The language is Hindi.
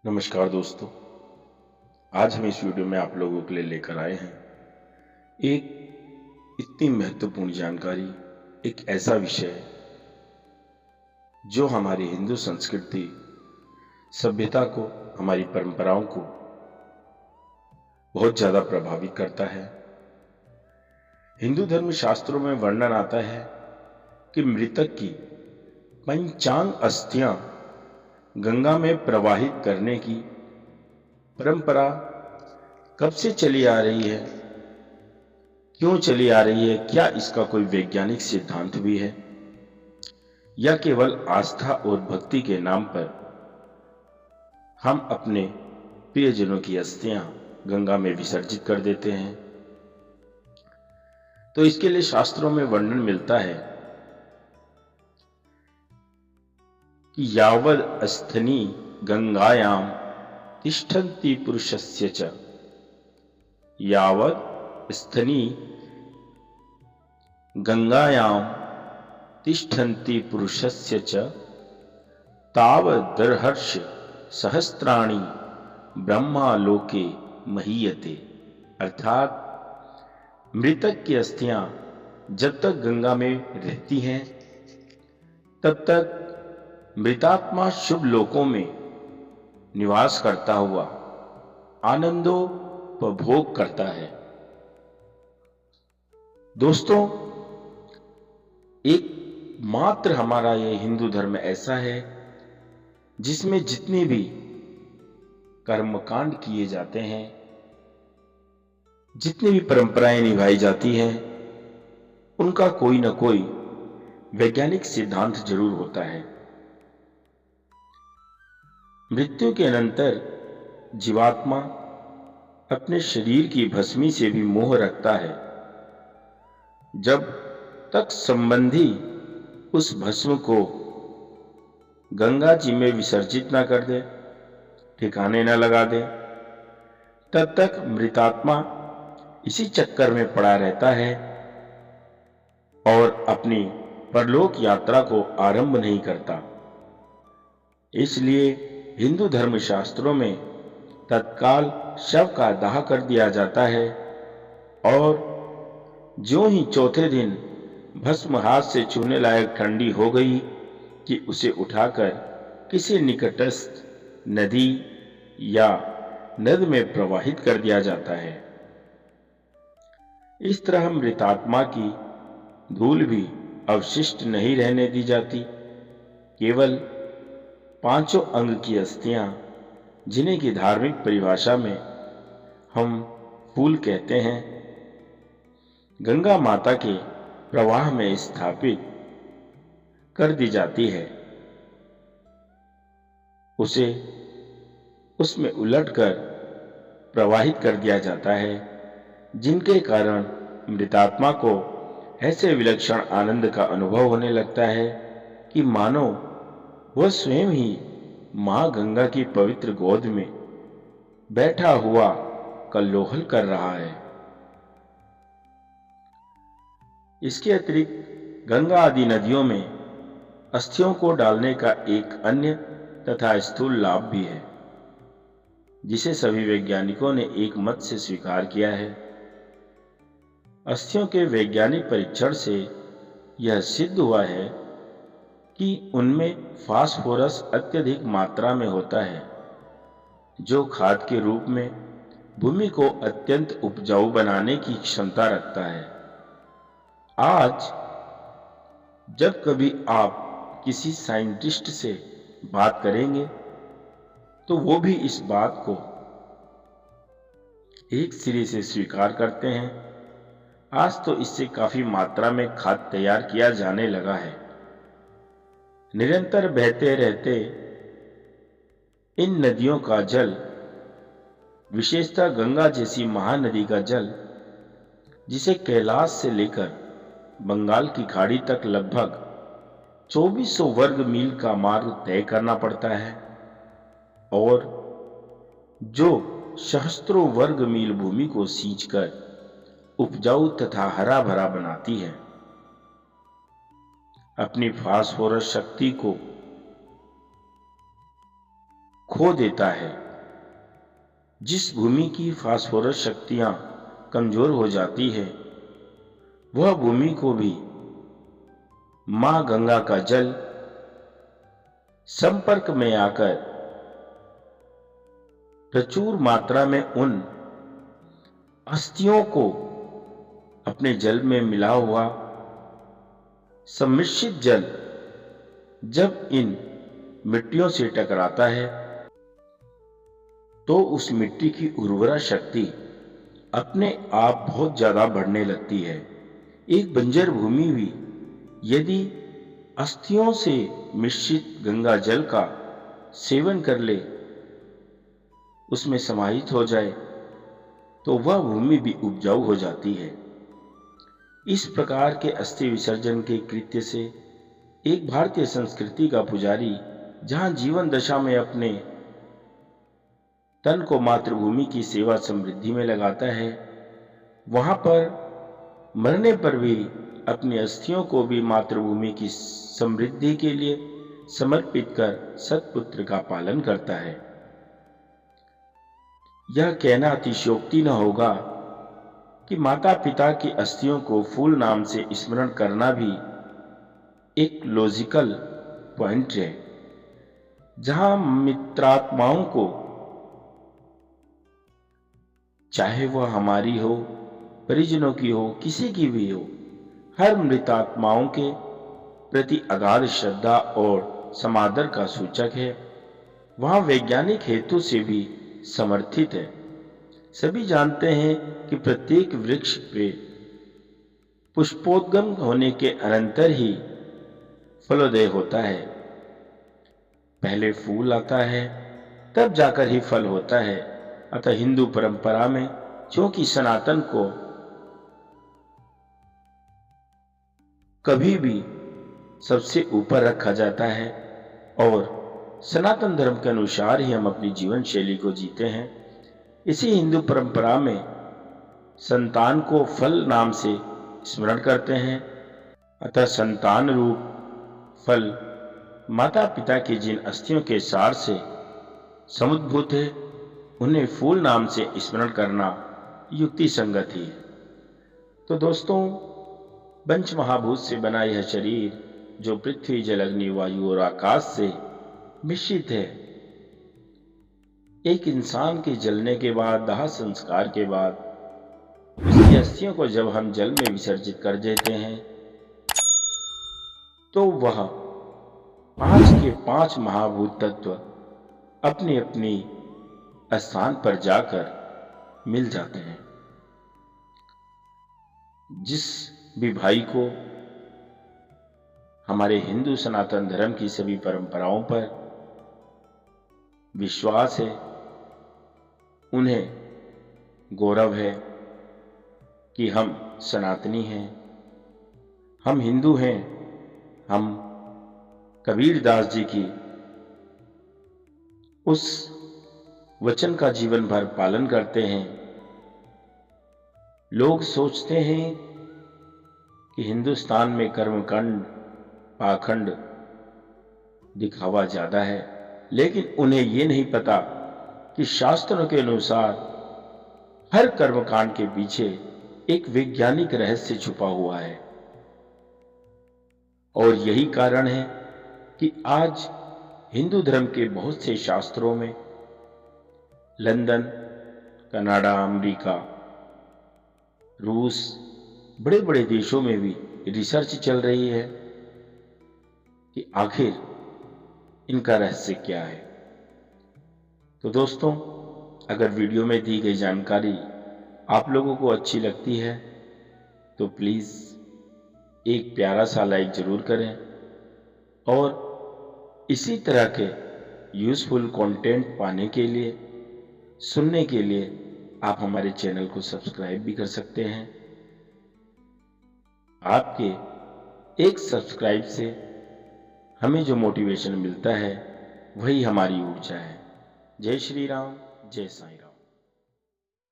नमस्कार दोस्तों। आज हम इस वीडियो में आप लोगों के लिए लेकर आए हैं एक इतनी महत्वपूर्ण जानकारी, एक ऐसा विषय जो हमारी हिंदू संस्कृति, सभ्यता को, हमारी परंपराओं को बहुत ज्यादा प्रभावित करता है। हिंदू धर्म शास्त्रों में वर्णन आता है कि मृतक की पंचांग अस्थियां गंगा में प्रवाहित करने की परंपरा कब से चली आ रही है, क्यों चली आ रही है, क्या इसका कोई वैज्ञानिक सिद्धांत भी है या केवल आस्था और भक्ति के नाम पर हम अपने प्रियजनों की अस्थियां गंगा में विसर्जित कर देते हैं। तो इसके लिए शास्त्रों में वर्णन मिलता है कि यावद अस्थनि गंगायाम तिष्ठन्ति पुरुषस्य च, यावद स्थनि गंगायाम तिष्ठन्ति पुरुषस्य च तावदर्हर्ष सहस्त्राणि ब्रह्मा लोके महीयते। अर्थात मृतक की अस्थियां जब तक गंगा में रहती हैं तब तक मृतात्मा शुभ लोकों में निवास करता हुआ आनंदोपभोग करता है। दोस्तों, एक मात्र हमारा ये हिंदू धर्म ऐसा है जिसमें जितने भी कर्मकांड किए जाते हैं, जितनी भी परंपराएं निभाई जाती हैं, उनका कोई ना कोई वैज्ञानिक सिद्धांत जरूर होता है। मृत्यु के अनंतर जीवात्मा अपने शरीर की भस्मी से भी मोह रखता है। जब तक संबंधी उस भस्म को गंगा जी में विसर्जित न कर दे, ठिकाने न लगा दे, तब तक मृतात्मा इसी चक्कर में पड़ा रहता है और अपनी परलोक यात्रा को आरंभ नहीं करता। इसलिए हिंदू धर्म शास्त्रों में तत्काल शव का दाह कर दिया जाता है और ज्यों ही चौथे दिन भस्म हाथ से छूने लायक ठंडी हो गई कि उसे उठाकर किसी निकटस्थ नदी या नद में प्रवाहित कर दिया जाता है। इस तरह मृतात्मा की धूल भी अवशिष्ट नहीं रहने दी जाती। केवल पांचों अंग की अस्थियां, जिन्हें की धार्मिक परिभाषा में हम फूल कहते हैं, गंगा माता के प्रवाह में स्थापित कर दी जाती है। उसे उसमें उलटकर प्रवाहित कर दिया जाता है, जिनके कारण मृतात्मा को ऐसे विलक्षण आनंद का अनुभव होने लगता है कि मानो वह स्वयं ही मां गंगा की पवित्र गोद में बैठा हुआ कल्लोहल कर रहा है। इसके अतिरिक्त गंगा आदि नदियों में अस्थियों को डालने का एक अन्य तथा स्थूल लाभ भी है, जिसे सभी वैज्ञानिकों ने एक मत से स्वीकार किया है। अस्थियों के वैज्ञानिक परीक्षण से यह सिद्ध हुआ है कि उनमें फास्फोरस अत्यधिक मात्रा में होता है, जो खाद के रूप में भूमि को अत्यंत उपजाऊ बनाने की क्षमता रखता है। आज जब कभी आप किसी साइंटिस्ट से बात करेंगे तो वो भी इस बात को एक सिरे से स्वीकार करते हैं। आज तो इससे काफी मात्रा में खाद तैयार किया जाने लगा है। निरंतर बहते रहते इन नदियों का जल, विशेषतः गंगा जैसी महानदी का जल, जिसे कैलाश से लेकर बंगाल की खाड़ी तक लगभग 2400 वर्ग मील का मार्ग तय करना पड़ता है और जो सहस्त्रों वर्ग मील भूमि को सींचकर उपजाऊ तथा हरा भरा बनाती है। अपनी फास्फोरस शक्ति को खो देता है। जिस भूमि की फास्फोरस शक्तियां कमजोर हो जाती है, वह भूमि को भी मां गंगा का जल संपर्क में आकर प्रचुर मात्रा में उन अस्थियों को अपने जल में मिला हुआ सम्मिश्रित जल जब इन मिट्टियों से टकराता है तो उस मिट्टी की उर्वरा शक्ति अपने आप बहुत ज्यादा बढ़ने लगती है। एक बंजर भूमि भी यदि अस्थियों से मिश्रित गंगा जल का सेवन कर ले, उसमें समाहित हो जाए, तो वह भूमि भी उपजाऊ हो जाती है। इस प्रकार के अस्थि विसर्जन के कृत्य से एक भारतीय संस्कृति का पुजारी जहां जीवन दशा में अपने तन को मातृभूमि की सेवा समृद्धि में लगाता है, वहां पर मरने पर भी अपनी अस्थियों को भी मातृभूमि की समृद्धि के लिए समर्पित कर सत्पुत्र का पालन करता है। यह कहना अतिशयोक्ति न होगा कि माता पिता की अस्थियों को फूल नाम से स्मरण करना भी एक लॉजिकल पॉइंट है, जहां मित्रात्माओं को, चाहे वह हमारी हो, परिजनों की हो, किसी की भी हो, हर मृतात्माओं के प्रति अगाध श्रद्धा और समादर का सूचक है। वहां वैज्ञानिक हेतु से भी समर्थित है। सभी जानते हैं कि प्रत्येक वृक्ष पे पुष्पोद्गम होने के अनंतर ही फलोदय होता है। पहले फूल आता है, तब जाकर ही फल होता है। अतः हिंदू परंपरा में क्योंकि सनातन को कभी भी सबसे ऊपर रखा जाता है और सनातन धर्म के अनुसार ही हम अपनी जीवन शैली को जीते हैं, इसी हिंदू परंपरा में संतान को फल नाम से स्मरण करते हैं। अतः संतान रूप फल माता पिता की जिन अस्थियों के सार से समुद्भूत है, उन्हें फूल नाम से स्मरण करना युक्ति संगत ही है। तो दोस्तों, पंच महाभूत से बना यह शरीर जो पृथ्वी, जल, अग्नि, वायु और आकाश से मिश्रित है, एक इंसान के जलने के बाद, दाह संस्कार के बाद उसकी अस्थियों को जब हम जल में विसर्जित कर देते हैं, तो वह 5 के 5 महाभूत तत्व अपनी अपनी स्थान पर जाकर मिल जाते हैं। जिस भी भाई को हमारे हिंदू सनातन धर्म की सभी परंपराओं पर विश्वास है, उन्हें गौरव है कि हम सनातनी हैं, हम हिंदू हैं, हम कबीर दास जी की उस वचन का जीवन भर पालन करते हैं। लोग सोचते हैं कि हिंदुस्तान में कर्मकांड, पाखंड, दिखावा ज्यादा है, लेकिन उन्हें ये नहीं पता कि शास्त्रों के अनुसार हर कर्मकांड के पीछे एक वैज्ञानिक रहस्य छुपा हुआ है। और यही कारण है कि आज हिंदू धर्म के बहुत से शास्त्रों में लंदन, कनाडा, अमेरिका, रूस, बड़े बड़े देशों में भी रिसर्च चल रही है कि आखिर इनका रहस्य क्या है। तो दोस्तों, अगर वीडियो में दी गई जानकारी आप लोगों को अच्छी लगती है तो प्लीज़ एक प्यारा सा लाइक ज़रूर करें और इसी तरह के यूज़फुल कंटेंट पाने के लिए, सुनने के लिए आप हमारे चैनल को सब्सक्राइब भी कर सकते हैं। आपके एक सब्सक्राइब से हमें जो मोटिवेशन मिलता है वही हमारी ऊर्जा है। जय श्री राम, जय साईं।